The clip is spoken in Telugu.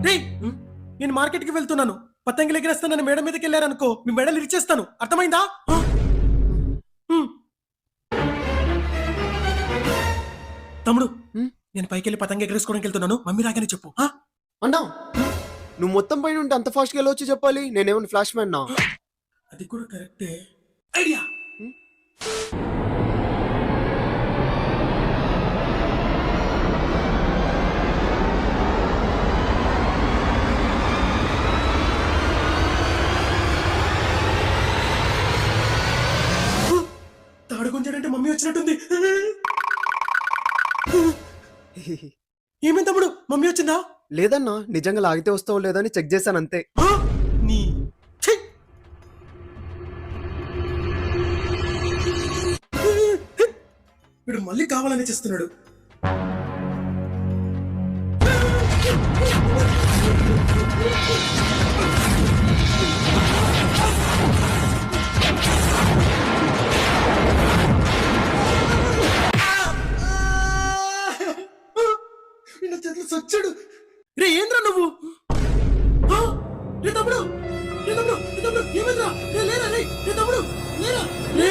రేయ్ నేను మార్కెట్ కి వెళ్తున్నాను. పతంగిలు ఎగిరేస్తానని మేడ మీదకి వెళ్ళారనుకో, మీ మెడలు ఇరిచేస్తాను. అర్థమైందా? హ్మ్. తమ్ముడు, నేను పైకి వెళ్ళి పతంగి ఎగరేసుకోవడానికి వెళ్తున్నాను. మమ్మీ రాగానే చెప్పు. అన్నా నువ్వు మొత్తం పైన ఉంటే అంత ఫాస్ట్ గా వెళ్ళొచ్చు చెప్పాలి. నేనేమన్నా ఫ్లాష్ మ్యాన్ నా? అది కూడా కరెక్టే. ఐడియా. తాడు కొంచాడంటే మమ్మీ వచ్చినట్టుంది. ఏమైంది తమ్ముడు? మమ్మీ వచ్చిందా? లేదన్నా, నిజంగా లాగితే వస్తావు లేదని చెక్ చేశాను అంతే. నీ ఛీ! వీడు మళ్ళీ కావాలని చేస్తున్నాడు. వీళ్ళ చేతులు సచ్చాడు. రే ఏంద్రా నువ్వు? రే తమ్ముడు, రే తమ్ముడు, రే తమ్ముడు, ఏమైందిరా? రే లేరా, రే తమ్ముడు, లేరా, రే